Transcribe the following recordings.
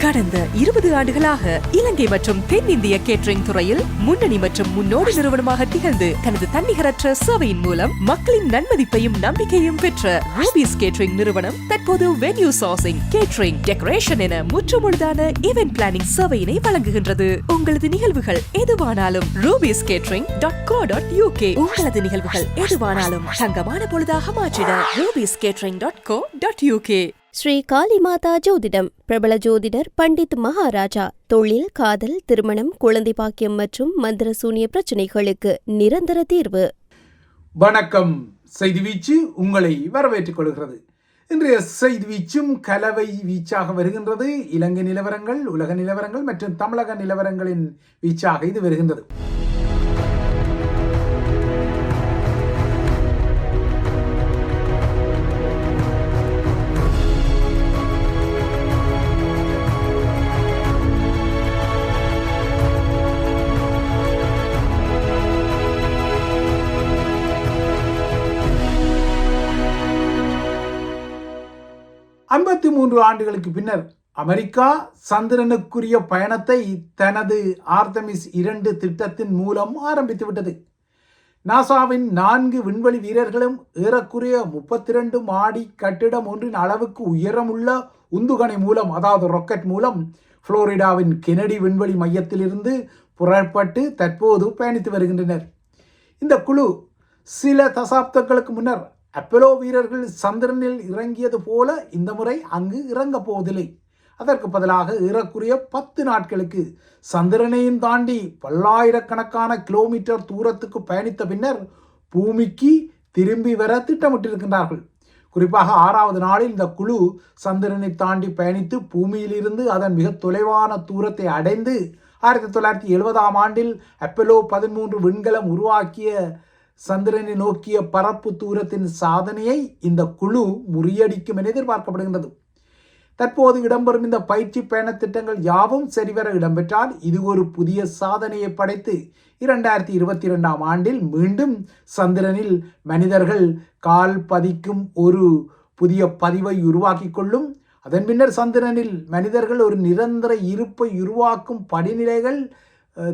கடந்த 20 ஆண்டுகளாக இலங்கை மற்றும் தென்னிந்திய கேட்டரிங் துறையில் முன்னணி மற்றும் முன்னோடி நிறுவனமாக திகழ்ந்து தனது தன்னிகரற்ற சேவையின் மூலம் மக்களின் நன்மதிப்பையும் நம்பிக்கையும் பெற்ற ரூபீஸ் கேட்டரிங் நிறுவனம் தற்போது வென்யூ சோர்சிங், கேட்டரிங், டெக்கரேஷன் என முற்றுமுழுதான ஈவென்ட் பிளானிங் சேவையினை வழங்குகின்றது. உங்களது நிகழ்வுகள் எதுவானாலும் rubiescatering.co.uk உங்களது நிகழ்வுகள் எதுவானாலும் தங்கமான பொழுதாக மாற்றிட rubiescatering.co.uk. ஸ்ரீ காளிமாதா ஜோதிடம். பிரபல ஜோதிடர் பண்டித் மகாராஜா. தொழில், காதல், திருமணம், குழந்தை பாக்கியம் மற்றும் மந்திர சூனிய பிரச்சனைகளுக்கு நிரந்தர தீர்வு. வணக்கம். செய்தி வீச்சு உங்களை வரவேற்றுக் கொள்கிறது. இன்றைய செய்தி வீச்சும் கலவை வீச்சாக வருகின்றது. இலங்கை நிலவரங்கள், உலக நிலவரங்கள் மற்றும் தமிழக நிலவரங்களின் வீச்சாக இது வருகின்றது. ஐம்பத்தி 3 ஆண்டுகளுக்கு பின்னர் அமெரிக்கா சந்திரனுக்குரிய பயணத்தை தனது ஆர்தமிஸ் 2 திட்டத்தின் மூலம் ஆரம்பித்துவிட்டது. நாசாவின் 4 விண்வெளி வீரர்களும் ஏறக்குறைய 32 மாடி கட்டிடம் ஒன்றின் அளவுக்கு உயரமுள்ள உந்துகணை மூலம், அதாவது ராக்கெட் மூலம் புளோரிடாவின் கெனடி விண்வெளி மையத்திலிருந்து புறப்பட்டு தற்போது பயணித்து வருகின்றனர். இந்த குழு சில தசாப்தங்களுக்கு முன்னர் அப்போலோ வீரர்கள் சந்திரனில் இறங்கியது போல இந்த முறை அங்கு இறங்கப் போவதில்லை. அதற்கு பதிலாக ஏறக்குறைய 10 நாட்களுக்கு சந்திரனையும் தாண்டி பல்லாயிரக்கணக்கான கிலோமீட்டர் தூரத்துக்கு பயணித்த பின்னர் பூமிக்கு திரும்பி வர திட்டமிட்டிருக்கின்றார்கள். குறிப்பாக 6வது நாளில் இந்த குழு சந்திரனை தாண்டி பயணித்து பூமியிலிருந்து அதன் மிக தொலைவான தூரத்தை அடைந்து 1970ஆம் ஆண்டில் அப்போலோ 13 விண்கலம் உருவாக்கிய சந்திரனை நோக்கிய பரப்பு தூரத்தின் சாதனையை இந்த குழு முறியடிக்கும் என எதிர்பார்க்கப்படுகின்றது. தற்போது இடம்பெறும் இந்த பயிற்சி பயண திட்டங்கள் யாவும் சரிவர இடம்பெற்றால் இது ஒரு புதிய சாதனையை படைத்து 2022ஆம் ஆண்டில் மீண்டும் சந்திரனில் மனிதர்கள் கால் பதிக்கும் ஒரு புதிய பதிவை உருவாக்கி கொள்ளும். அதன் பின்னர் சந்திரனில் மனிதர்கள் ஒரு நிரந்தர இருப்பை உருவாக்கும் படிநிலைகள்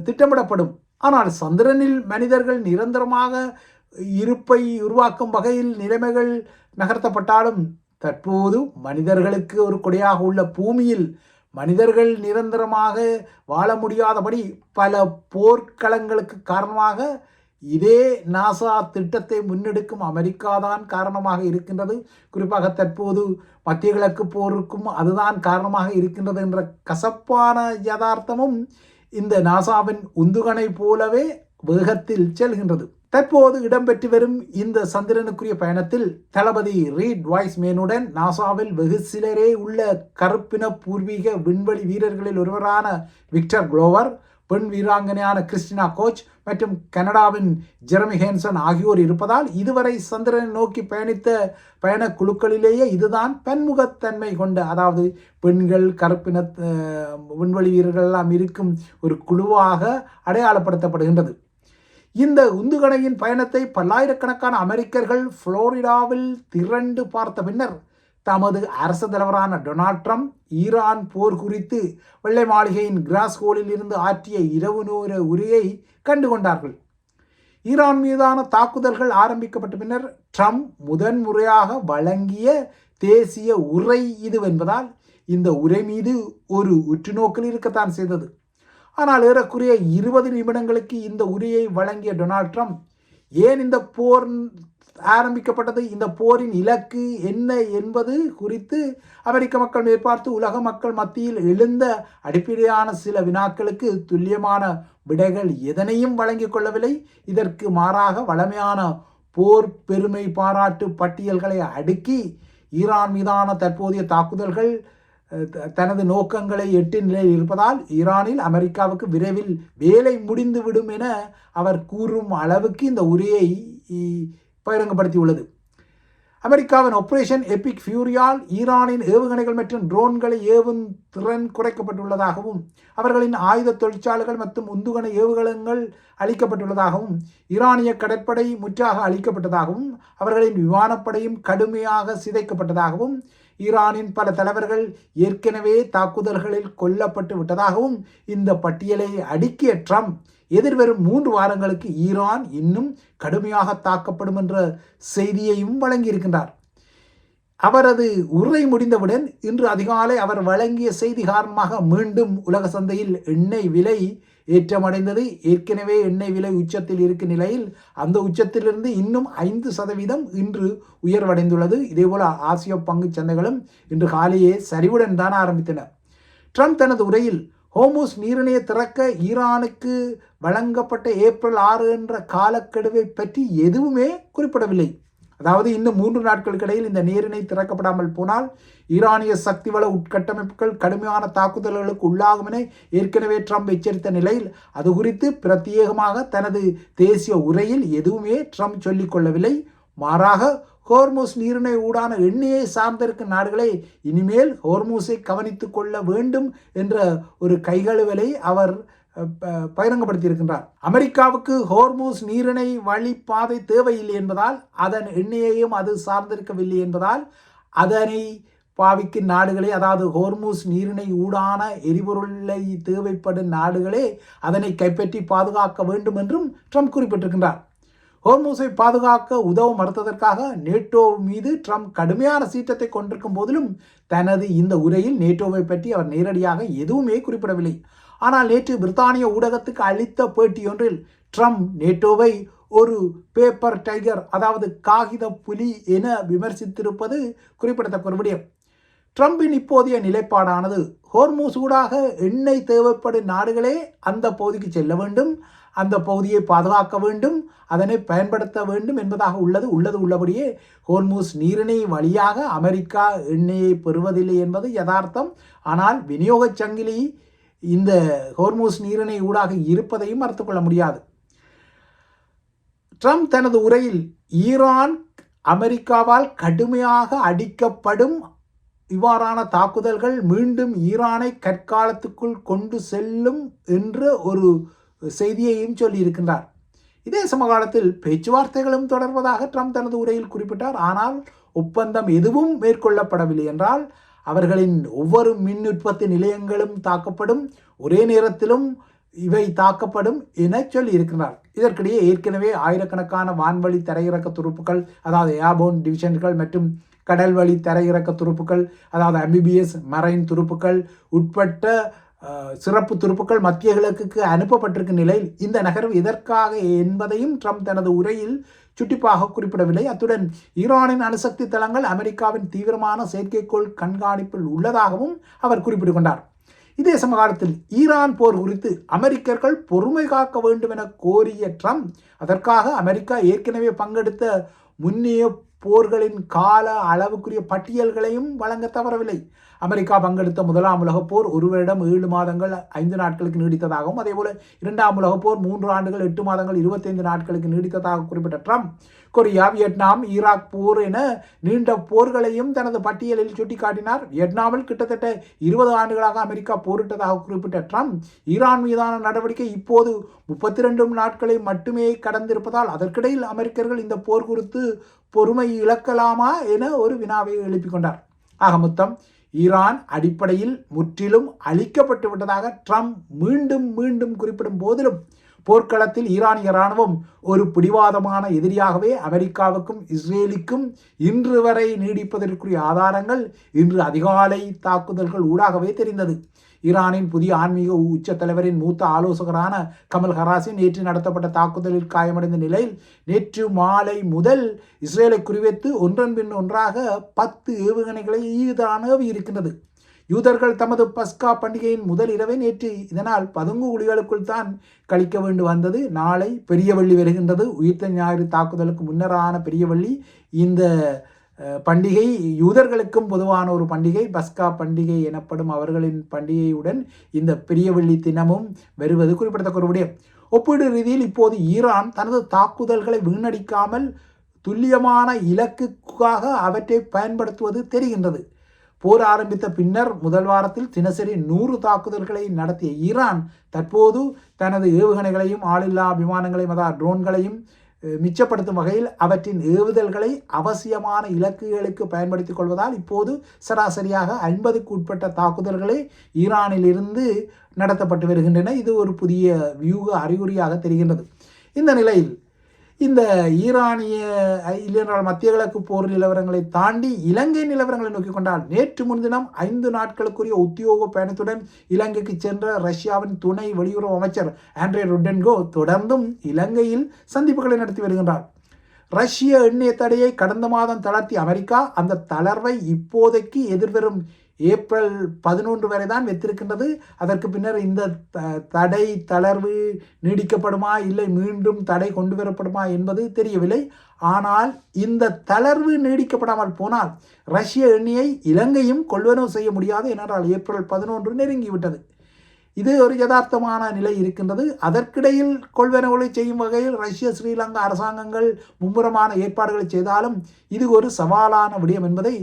திட்டமிடப்படும். ஆனால் சந்திரனில் மனிதர்கள் நிரந்தரமாக இருப்பை உருவாக்கும் வகையில் நிலைமைகள் நகர்த்தப்பட்டாலும் தற்போது மனிதர்களுக்கு ஒரு கொடையாக உள்ள பூமியில் மனிதர்கள் நிரந்தரமாக வாழ முடியாதபடி பல போர்க்களங்களுக்கு காரணமாக இதே நாசா திட்டத்தை முன்னெடுக்கும் அமெரிக்கா தான் காரணமாக இருக்கின்றது. குறிப்பாக தற்போது மத்திய கிழக்கு போருக்கும் அதுதான் காரணமாக இருக்கின்றது என்ற கசப்பான யதார்த்தமும் இந்த நாசாவின் உந்துகணை போலவே வேகத்தில் செல்கின்றது. தற்போது இடம்பெற்று வரும் இந்த சந்திரனுக்குரிய பயணத்தில் தளபதி ரீட் வைஸ்மேனுடன் நாசாவில் வெகு சிலரே உள்ள கருப்பின பூர்வீக விண்வெளி வீரர்களில் ஒருவரான விக்டர் குளோவர், பெண் வீராங்கனையான கிறிஸ்டினா கோச் மற்றும் கனடாவின் ஜெரமி ஹேன்சன் ஆகியோர் இருப்பதால் இதுவரை சந்திரனை நோக்கி பயணித்த பயண குழுக்களிலேயே இதுதான் பன்முகத்தன்மை கொண்ட, அதாவது பெண்கள், கருப்பின விண்வெளி வீரர்கள் எல்லாம் இருக்கும் ஒரு குழுவாக அடையாளப்படுத்தப்படுகின்றது. இந்த உந்துகணையின் பயணத்தை பல்லாயிரக்கணக்கான அமெரிக்கர்கள் புளோரிடாவில் திரண்டு பார்த்த பின்னர் தமது அரசு தலைவரான டொனால்ட் ட்ரம்ப் ஈரான் போர் குறித்து வெள்ளை மாளிகையின் கிராஸ்ஹோலில் இருந்து ஆற்றிய இரவு நேர உரையை கண்டுகொண்டார்கள். ஈரான் மீதான தாக்குதல்கள் ஆரம்பிக்கப்பட்ட பின்னர் ட்ரம்ப் முதன்முறையாக வழங்கிய தேசிய உரை இதுவென்பதால் இந்த உரை மீது ஒரு உற்றுநோக்கல் இருக்கத்தான் செய்தது. ஆனால் ஏறக்குறைய 20 நிமிடங்களுக்கு இந்த உரையை வழங்கிய டொனால்ட் ட்ரம்ப் ஏன் இந்த போர் ஆரம்பிக்கப்பட்டது, இந்த போரின் இலக்கு என்ன என்பது குறித்து அமெரிக்க மக்கள் மேற்பார்த்து உலக மக்கள் மத்தியில் எழுந்த அடிப்படையான சில வினாக்களுக்கு துல்லியமான விடைகள் எதனையும் வழங்கிக் கொள்ளவில்லை. இதற்கு மாறாக வழமையான போர் பெருமை பாராட்டு பட்டியல்களை அடுக்கி ஈரான் மீதான தற்போதைய தாக்குதல்கள் தனது நோக்கங்களை எட்டு நிலையில் இருப்பதால் ஈரானில் அமெரிக்காவுக்கு விரைவில் வேலை முடிந்துவிடும் என அவர் கூறும் அளவுக்கு இந்த உரையை பகிரங்கப்படுத்தியுள்ளது. அமெரிக்காவின் ஆபரேஷன் எபிக் ஃபியூரியால் ஈரானின் ஏவுகணைகள் மற்றும் ட்ரோன்களை ஏவும் திறன் குறைக்கப்பட்டுள்ளதாகவும் அவர்களின் ஆயுத தொழிற்சாலைகள் மற்றும் உந்துகணை ஏவுகணைகள் அளிக்கப்பட்டுள்ளதாகவும் ஈரானிய கடற்படை முற்றாக அளிக்கப்பட்டதாகவும் அவர்களின் விமானப்படையும் கடுமையாக சிதைக்கப்பட்டதாகவும் ஈரானின் பல தலைவர்கள் ஏற்கனவே தாக்குதல்களில் கொல்லப்பட்டு விட்டதாகவும் இந்த பட்டியலை அடுக்கிய ட்ரம்ப் எதிர்வரும் 3 வாரங்களுக்கு ஈரான் இன்னும் கடுமையாக தாக்கப்படும் என்ற செய்தியையும் வழங்கியிருக்கின்றார். அவரது உரை முடிந்தவுடன் இன்று அதிகாலை அவர் வழங்கிய செய்தி காரணமாக மீண்டும் உலக சந்தையில் எண்ணெய் விலை ஏற்றமடைந்தது. ஏற்கனவே எண்ணெய் விலை உச்சத்தில் இருக்கும் நிலையில் அந்த உச்சத்திலிருந்து இன்னும் 5% இன்று உயர்வடைந்துள்ளது. இதேபோல ஆசிய பங்கு சந்தைகளும் இன்று காலையே சரிவுடன் தான் ஆரம்பித்தன. ட்ரம்ப் தனது உரையில் ஹோர்முஸ் நீரிணையை திறக்க ஈரானுக்கு வழங்கப்பட்ட ஏப்ரல் 6 என்ற காலக்கெடுவை பற்றி எதுவுமே குறிப்பிடவில்லை. அதாவது இன்னும் 3 நாட்களுக்கு இடையில் இந்த நீரிணை திறக்கப்படாமல் போனால் ஈரானிய சக்தி வள உட்கட்டமைப்புகள் கடுமையான தாக்குதல்களுக்கு உள்ளாகும் என ஏற்கனவே ட்ரம்ப் எச்சரித்த நிலையில் அது குறித்து பிரத்யேகமாக தனது தேசிய உரையில் எதுவுமே ட்ரம்ப் சொல்லிக் கொள்ளவில்லை. மாறாக ஹோர்முஸ் நீரிணை ஊடான எண்ணெயை சார்ந்திருக்கும் நாடுகளை இனிமேல் ஹோர்முஸை கவனித்துக் கொள்ள வேண்டும் என்ற ஒரு கைகழுவலை அவர் பகிரங்கப்படுத்தியிருக்கின்றார். அமெரிக்காவுக்கு ஹோர்முஸ் நீரிணை வழிப்பாதை தேவையில்லை என்பதால், அதன் எண்ணெயையும் அது சார்ந்திருக்கவில்லை என்பதால் அதனை பாவிக்கும் நாடுகளே, அதாவது ஹோர்முஸ் நீரிணை ஊடான எரிபொருளை தேவைப்படும் நாடுகளே அதனை கைப்பற்றி பாதுகாக்க வேண்டும் என்றும் ட்ரம்ப் குறிப்பிட்டிருக்கின்றார். ஹோர்முஸை பாதுகாக்க உதவ மறுத்ததற்காக நேட்டோ மீது ட்ரம்ப் கடுமையான சீற்றத்தை கொண்டிருக்கும் போதிலும் தனது இந்த உரையில் நேட்டோவை பற்றி அவர் நேரடியாக எதுவுமே குறிப்பிடவில்லை. ஆனால் நேற்று பிரித்தானிய ஊடகத்துக்கு அளித்த பேட்டியொன்றில் ட்ரம்ப் நேட்டோவை ஒரு பேப்பர் டைகர், அதாவது காகித புலி என விமர்சித்திருப்பது குறிப்பிடத்தக்க ஒரு விடயம். ட்ரம்பின் இப்போதைய நிலைப்பாடானது ஹோர்முஸ் ஊடாக எண்ணெய் தேவைப்படும் நாடுகளே அந்த பகுதிக்கு செல்ல வேண்டும், அந்த பகுதியை பாதுகாக்க வேண்டும், அதனை பயன்படுத்த வேண்டும் என்பதாக உள்ளபடியே ஹோர்முஸ் நீரிணை வழியாக அமெரிக்கா எண்ணெயை பெறுவதில்லை என்பது யதார்த்தம். ஆனால் விநியோக சங்கிலி இந்த ஹோர்முஸ் நீரிணை ஊடாக இருப்பதையும் மறுத்துக் கொள்ள முடியாது. ட்ரம்ப் தனது உரையில் ஈரான் அமெரிக்காவால் கடுமையாக அடிக்கப்படும் இவ்வாறான தாக்குதல்கள் மீண்டும் ஈரானை கற்காலத்துக்குள் கொண்டு செல்லும் என்ற ஒரு செய்தியையும் சொல்லியிருக்கின்றார். இதே சமகாலத்தில் பேச்சுவார்த்தைகளும் தொடர்வதாக ட்ரம்ப் தனது உரையில் குறிப்பிட்டார். ஆனால் ஒப்பந்தம் எதுவும் மேற்கொள்ளப்படவில்லை என்றால் அவர்களின் ஒவ்வொரு மின் உற்பத்தி நிலையங்களும் தாக்கப்படும், ஒரே நேரத்திலும் இவை தாக்கப்படும் என சொல்லி இருக்கிறார். இதற்கிடையே ஏற்கனவே ஆயிரக்கணக்கான வான்வழி தரையிறக்க துருப்புக்கள், அதாவது ஏர்போர்ன் டிவிஷன்கள் மற்றும் கடல் வழி தரையிறக்க துருப்புக்கள், அதாவது அம்பிபிஎஸ் மரைன் துருப்புக்கள் உட்பட்ட சிறப்பு துருப்புக்கள் மத்திய கிழக்குக்கு அனுப்பப்பட்டிருக்கும் நிலையில் இந்த நகர்வு எதற்காக என்பதையும் ட்ரம்ப் தனது உரையில் சுட்டிப்பாக குறிப்பிடவில்லை. அத்துடன் ஈரானின் அணுசக்தி தளங்கள் அமெரிக்காவின் தீவிரமான செயற்கைக்கோள் கண்காணிப்பில் உள்ளதாகவும் அவர் குறிப்பிட்டுக் கொண்டார். இதே சமகாலத்தில் ஈரான் போர் குறித்து அமெரிக்கர்கள் பொறுமை காக்க வேண்டும் என கோரிய ட்ரம்ப் அதற்காக அமெரிக்கா ஏற்கனவே பங்கெடுத்த முன்னைய போர்களின் கால அளவுக்குரிய பட்டியல்களையும் வழங்க தவறவில்லை. அமெரிக்கா பங்கெடுத்த 1ஆம் உலகப் போர் 1 வருடம் 7 மாதங்கள் 5 நாட்களுக்கு நீடித்ததாகவும், அதேபோல 2ஆம் உலகப் போர் 3 ஆண்டுகள் 8 மாதங்கள் 25 நாட்களுக்கு நீடித்ததாக குறிப்பிட்ட ட்ரம்ப் கொரியா, வியட்நாம், ஈராக் போர் என நீண்ட போர்களையும் தனது பட்டியலில் சுட்டிக்காட்டினார். வியட்நாமில் கிட்டத்தட்ட 20 ஆண்டுகளாக அமெரிக்கா போரிட்டதாக குறிப்பிட்ட ட்ரம்ப் ஈரான் மீதான நடவடிக்கை இப்போது 32 நாட்களை மட்டுமே கடந்திருப்பதால் அதற்கிடையில் அமெரிக்கர்கள் இந்த போர் குறித்து பொறுமை இழக்கலாமா என ஒரு வினாவை எழுப்பிக் கொண்டார். ஆக மொத்தம் ஈரான் அடிப்படையில் முற்றிலும் அழிக்கப்பட்டு விட்டதாக ட்ரம்ப் மீண்டும் குறிப்பிடும் போதிலும் போர்க்களத்தில் ஈரானிய இராணுவம் ஒரு பிடிவாதமான எதிரியாகவே அமெரிக்காவுக்கும் இஸ்ரேலுக்கும் இன்று வரை நீடிப்பதற்குரிய ஆதாரங்கள் இன்று அதிகாலை தாக்குதல்கள் ஊடாகவே தெரிந்தது. ஈரானின் புதிய ஆன்மீக உச்ச தலைவரின் மூத்த ஆலோசகரான கமல் ஹராசி நேற்று நடத்தப்பட்ட தாக்குதலில் காயமடைந்த நிலையில் நேற்று மாலை முதல் இஸ்ரேலை குறிவைத்து ஒன்றன் பின் ஒன்றாக 10 ஏவுகணைகளை ஈரான் இருக்கின்றது. யூதர்கள் தமது பஸ்கா பண்டிகையின் முதல் இரவை நேற்று இதனால் பதுங்கு குழிகளுக்குள் தான் கழிக்க வேண்டி வந்தது. நாளை பெரிய வெள்ளி வருகின்றது. உயிர்த்த ஞாயிறு தாக்குதலுக்கு முன்னரான பெரிய வெள்ளி. இந்த பண்டிகை யூதர்களுக்கும் பொதுவான ஒரு பண்டிகை, பஸ்கா பண்டிகை எனப்படும் அவர்களின் பண்டிகையுடன் இந்த பெரிய வெள்ளி தினமும் வருவது குறிப்பிடத்தக்க ஒரு விடயம். ஒப்பீடு ரீதியில் இப்போது ஈரான் தனது தாக்குதல்களை வீணடிக்காமல் துல்லியமான இலக்குக்காக அவற்றை பயன்படுத்துவது தெரிகின்றது. போர் ஆரம்பித்த பின்னர் முதல் வாரத்தில் தினசரி 100 தாக்குதல்களை நடத்திய ஈரான் தற்போது தனது ஏவுகணைகளையும் ஆளில்லா விமானங்களையும், அதாவது ட்ரோன்களையும் மிச்சப்படுத்தும் வகையில் அவற்றின் ஏவுதல்களை அவசியமான இலக்குகளுக்கு பயன்படுத்திக் கொள்வதால் இப்போது சராசரியாக 50க்கு உட்பட்ட தாக்குதல்களே ஈரானில் இருந்து நடத்தப்பட்டு வருகின்றன. இது ஒரு புதிய வியூக அறிகுறியாக தெரிகின்றது. இந்த நிலையில் இந்த ஈரானிய இல்லையென்றால் மத்திய கிழக்கு போர் நிலவரங்களை தாண்டி இலங்கை நிலவரங்களை நோக்கி கொண்டால் நேற்று முன்தினம் 5 நாட்களுக்குரிய உத்தியோக பயணத்துடன் இலங்கைக்கு சென்ற ரஷ்யாவின் துணை வெளியுறவு அமைச்சர் ஆண்ட்ரே ருடென்கோ தொடர்ந்தும் இலங்கையில் சந்திப்புகளை நடத்தி வருகின்றார். ரஷ்ய எண்ணெய் தடையை கடந்த மாதம் தளர்த்திய அமெரிக்கா அந்த தளர்வை இப்போதைக்கு எதிர்வரும் ஏப்ரல் 11 வரை தான் வைத்திருக்கின்றது. அதற்கு பின்னர் இந்த தடை தளர்வு நீடிக்கப்படுமா இல்லை மீண்டும் தடை கொண்டு வரப்படுமா என்பது தெரியவில்லை. ஆனால் இந்த தளர்வு நீடிக்கப்படாமல் போனால் ரஷ்ய எண்ணெயை இலங்கையும் கொள்வனவு செய்ய முடியாது. ஏனென்றால் ஏப்ரல் 11 நெருங்கிவிட்டது. இது ஒரு யதார்த்தமான நிலை இருக்கின்றது. அதற்கிடையில் கொள்வனவுகளை செய்யும் வகையில் ரஷ்ய ஸ்ரீலங்கா அரசாங்கங்கள் மும்முரமான ஏற்பாடுகளை செய்தாலும் இது ஒரு சவாலான விடயம் என்பதை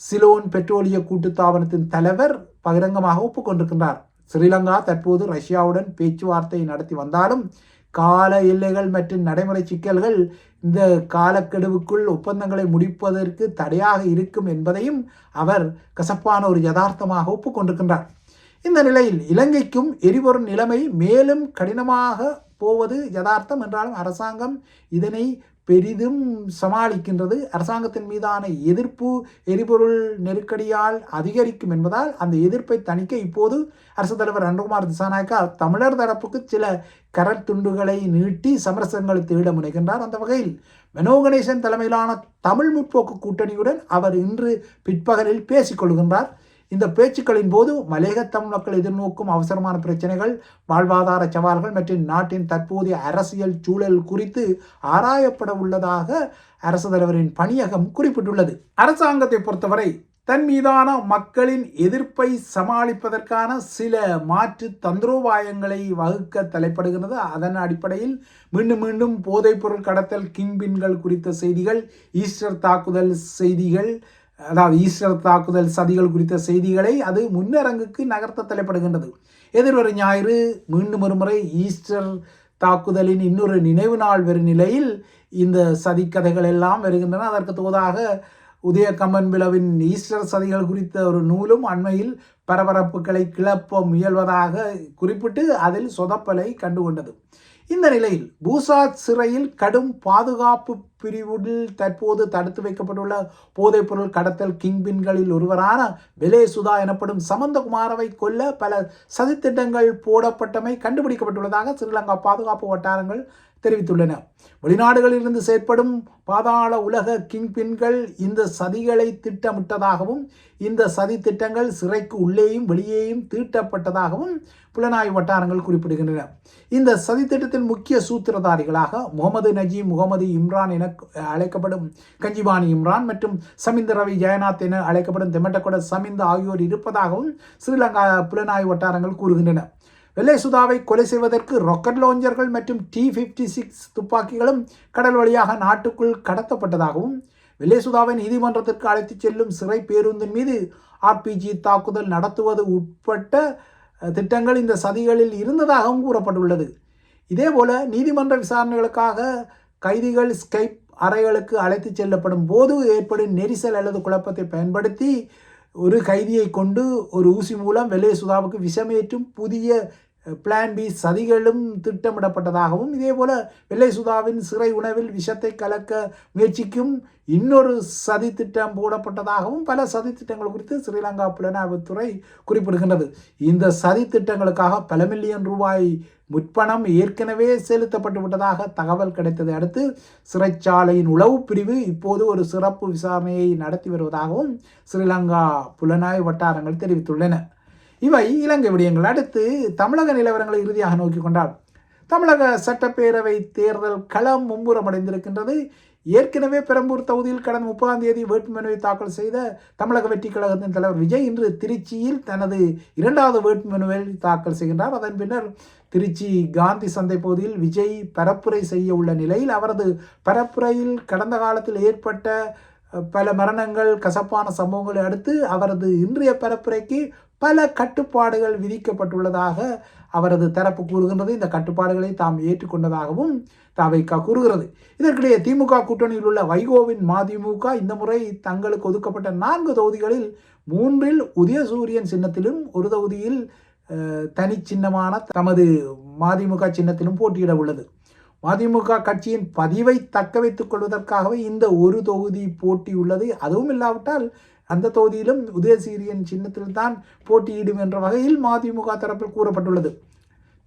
சிலோன் பெட்ரோலிய கூட்டுத்தாபனத்தின் தலைவர் பகிரங்கமாக ஒப்புக்கொண்டிருக்கின்றார். ஸ்ரீலங்கா தற்போது ரஷ்யாவுடன் பேச்சுவார்த்தை நடத்தி வந்தாலும் கால எல்லைகள் மற்றும் நடைமுறை சிக்கல்கள் இந்த காலக்கெடுவுக்குள் ஒப்பந்தங்களை முடிப்பதற்கு தடையாக இருக்கும் என்பதையும் அவர் கசப்பான ஒரு யதார்த்தமாக ஒப்புக்கொண்டிருக்கின்றார். இந்த நிலையில் இலங்கைக்கும் எரிபொருள் நிலைமை மேலும் கடினமாக போவது யதார்த்தம் என்றாலும் அரசாங்கம் இதனை பெரிதும் சமாளிக்கின்றது. அரசாங்கத்தின் மீதான எதிர்ப்பு எரிபொருள் நெருக்கடியால் அதிகரிக்கும் என்பதால் அந்த எதிர்ப்பை தணிக்க இப்போது அரசு தலைவர் அனுகுமார் திசாநாயக்கா தமிழர் தரப்புக்கு சில கரத்துண்டுகளை நீட்டி சமரசங்களை தேட முனைகின்றார். அந்த வகையில் மனோ கணேசன் தலைமையிலான தமிழ் முற்போக்கு கூட்டணியுடன் அவர் இன்று பிற்பகலில் பேசிக்கொள்கின்றார். இந்த பேச்சுக்களின் போது மலையக தமிழ் மக்கள் எதிர்நோக்கும் அவசரமான பிரச்சனைகள், வாழ்வாதார சவால்கள் மற்றும் நாட்டின் தற்போதைய அரசியல் சூழல் குறித்து ஆராயப்பட உள்ளதாக அரசு தலைவரின் பணியகம் குறிப்பிட்டுள்ளது. அரசாங்கத்தை பொறுத்தவரை தன் மீதான மக்களின் எதிர்ப்பை சமாளிப்பதற்கான சில மாற்று தந்திரோபாயங்களை வகுக்க தலைப்படுகிறது. அதன் அடிப்படையில் மீண்டும் மீண்டும் போதைப்பொருள் கடத்தல் கிங்பின்கள் குறித்த செய்திகள், ஈஸ்டர் தாக்குதல் செய்திகள், அதாவது ஈஸ்டர் தாக்குதல் சதிகள் குறித்த செய்திகளை அது முன்னரங்குக்கு நகர்த்த தலைப்படுகின்றது. எதிர்வரும் ஞாயிறு மீண்டும் ஒருமுறை ஈஸ்டர் தாக்குதலின் இன்னொரு நினைவு நாள் வரும் நிலையில் இந்த சதிக்கதைகள் எல்லாம் வருகின்றன. அதற்கு தோதாக உதய கம்மன்பிலவின் ஈஸ்டர் சதிகள் குறித்த ஒரு நூலும் அண்மையில் பரபரப்புகளை கிளப்ப முயல்வதாக குறிப்பிட்டு அதில் சொதப்பலை கண்டுகொண்டது. இந்த நிலையில் பூசாத் சிறையில் கடும் பாதுகாப்பு பிரிவுகளில் தற்போது தடுத்து வைக்கப்பட்டுள்ள போதைப்பொருள் கடத்தல் கிங்பின்களில் ஒருவரான வெலேசுதா எனப்படும் சமந்தகுமாரவை கொல்ல பல சதித்திட்டங்கள் போடப்பட்டமை கண்டுபிடிக்கப்பட்டுள்ளதாக ஸ்ரீலங்கா பாதுகாப்பு வட்டாரங்கள் தெரிவித்துள்ளன. வெளிநாடுகளிலிருந்து செயற்படும் பாதாள உலக கிங்பின்கள் இந்த சதிகளை திட்டமிட்டதாகவும் இந்த சதி திட்டங்கள் சிறைக்கு உள்ளேயும் வெளியேயும் தீட்டப்பட்டதாகவும் புலனாய்வு வட்டாரங்கள் குறிப்பிடுகின்றன. இந்த சதி திட்டத்தின் முக்கிய சூத்திரதாரிகளாக முகமது நஜீம், முகமது இம்ரான் என அழைக்கப்படும் கஞ்சிபானி இம்ரான் மற்றும் சமிந்த ரவி ஜெயநாத் என அழைக்கப்படும் தெமட்டகொட சமிந்த ஆகியோர் இருப்பதாகவும் ஸ்ரீலங்கா புலனாய்வு வட்டாரங்கள் கூறுகின்றன. வெள்ளைசுதாவை கொலை செய்வதற்கு ராக்கெட் லாஞ்சர்கள் மற்றும் T-56 துப்பாக்கிகளும் கடல் வழியாக நாட்டுக்குள் கடத்தப்பட்டதாகவும் வெள்ளைசுதாவை நீதிமன்றத்திற்கு அழைத்துச் செல்லும் சிறை பேருந்தின் மீது RPG தாக்குதல் நடத்துவது உட்பட்ட திட்டங்கள் இந்த சதிகளில் இருந்ததாகவும் கூறப்பட்டுள்ளது. இதேபோல நீதிமன்ற விசாரணைகளுக்காக கைதிகள் ஸ்கைப் அறைகளுக்கு அழைத்துச் செல்லப்படும் போது ஏற்படும் நெரிசல் அல்லது குழப்பத்தை பயன்படுத்தி ஒரு கைதியை கொண்டு ஒரு ஊசி மூலம் வெள்ளைசுதாவுக்கு விஷமேற்றும் புதிய பிளான் பி சதிகளும் திட்டமிடப்பட்டதாகவும் இதேபோல வெள்ளைசுதாவின் சிறை உணவில் விஷத்தை கலக்க முயற்சிக்கும் இன்னொரு சதி திட்டம் போடப்பட்டதாகவும் பல சதி திட்டங்கள் குறித்து ஸ்ரீலங்கா புலனாய்வுத்துறை குறிப்பிடுகின்றது. இந்த சதி திட்டங்களுக்காக பல மில்லியன் ரூபாய் முற்பணம் ஏற்கனவே செலுத்தப்பட்டு விட்டதாக தகவல் கிடைத்ததை அடுத்து சிறைச்சாலையின் உளவு பிரிவு இப்போது ஒரு சிறப்பு விசாரணையை நடத்தி வருவதாகவும் ஸ்ரீலங்கா புலனாய்வு வட்டாரங்கள் தெரிவித்துள்ளன. இவை இலங்கை விடயங்கள். அடுத்து தமிழக நிலவரங்களை இறுதியாக நோக்கி கொண்டால் தமிழக சட்டப்பேரவை தேர்தல் களம் மும்முரமடைந்திருக்கின்றது. ஏற்கனவே பெரம்பூர் தொகுதியில் கடந்த 30ஆம் தேதி வேட்புமனுவை தாக்கல் செய்த தமிழக வெற்றி கழகத்தின் தலைவர் விஜய் இன்று திருச்சியில் தனது 2வது வேட்புமனுவை தாக்கல் செய்கின்றார். அதன் பின்னர் திருச்சி காந்தி சந்தை பகுதியில் விஜய் பரப்புரை செய்ய உள்ள நிலையில் அவரது பரப்புரையில் கடந்த காலத்தில் ஏற்பட்ட பல மரணங்கள், கசப்பான சம்பவங்களை அடுத்து அவரது இன்றைய பரப்புரைக்கு பல கட்டுப்பாடுகள் விதிக்கப்பட்டுள்ளதாக அவரது தரப்பு கூறுகின்றது. இந்த கட்டுப்பாடுகளை தாம் ஏற்றுக்கொண்டதாகவும் தவைக்கா கூறுகிறது. இதற்கிடையே திமுக கூட்டணியில் உள்ள வைகோவின் மதிமுக இந்த முறை தங்களுக்கு ஒதுக்கப்பட்ட 4 தொகுதிகளில் 3இல் உதயசூரியன் சின்னத்திலும் ஒரு தொகுதியில் தனி சின்னமான தமது மதிமுக சின்னத்திலும் போட்டியிட உள்ளது. மதிமுக கட்சியின் பதிவை தக்க வைத்துக் கொள்வதற்காகவே இந்த ஒரு தொகுதி போட்டி உள்ளது. அதுவும் இல்லாவிட்டால் அந்த தொகுதியிலும் உதயசூரியன் சின்னத்தில்தான் போட்டியிடும் என்ற வகையில் மதிமுக தரப்பில் கூறப்பட்டுள்ளது.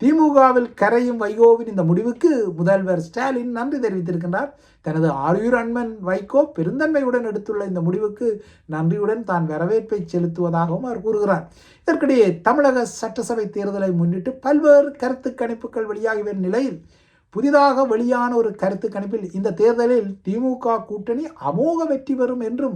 திமுகவில் கரையும் வைகோவின் இந்த முடிவுக்கு முதல்வர் ஸ்டாலின் நன்றி தெரிவித்திருக்கின்றார். தனது ஆரியூர் அண்ணன் வைகோ பெருந்தன்மையுடன் எடுத்துள்ள இந்த முடிவுக்கு நன்றியுடன் தான் வரவேற்பை செலுத்துவதாகவும் அவர் கூறுகிறார். இதற்கிடையே தமிழக சட்டசபை தேர்தலை முன்னிட்டு பல்வேறு கருத்து கணிப்புகள் வெளியாகி வரும் நிலையில் புதிதாக வெளியான ஒரு கருத்து கணிப்பில் இந்த தேர்தலில் திமுக கூட்டணி அமோக வெற்றி பெறும் என்றும்,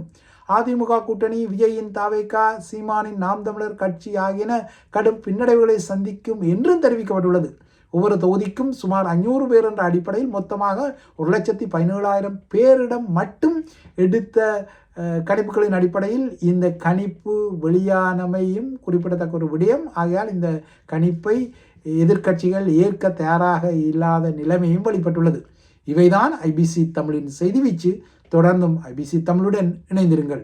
அதிமுக கூட்டணி விஜயின் தாவேகா, சீமானின் நாம் தமிழர் கட்சி ஆகியன கடும் பின்னடைவுகளை சந்திக்கும் என்றும் தெரிவிக்கப்பட்டுள்ளது. ஒவ்வொரு தொகுதிக்கும் சுமார் 500 பேர் என்ற அடிப்படையில் மொத்தமாக 1,17,000 பேரிடம் மட்டும் எடுத்த கணிப்புகளின் அடிப்படையில் இந்த கணிப்பு வெளியானமையும் குறிப்பிடத்தக்க ஒரு விடயம். ஆகையால் இந்த கணிப்பை எதிர்க்கட்சிகள் ஏற்க தயாராக இல்லாத நிலைமையும் வெளிப்பட்டுள்ளது. இவைதான் ஐபிசி தமிழின் செய்தி வீச்சு. தொடர்ந்தும் ஐபிசி தமிழுடன் இணைந்திருங்கள்.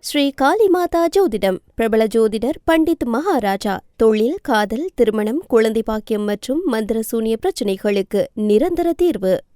ஸ்ரீ காளிமாதா ஜோதிடம் பிரபல ஜோதிடர் பண்டித் மகாராஜா. தொழில், காதல், திருமணம், குழந்தை பாக்கியம் மற்றும் மந்திர சூனிய பிரச்சினைகளுக்கு நிரந்தர தீர்வு.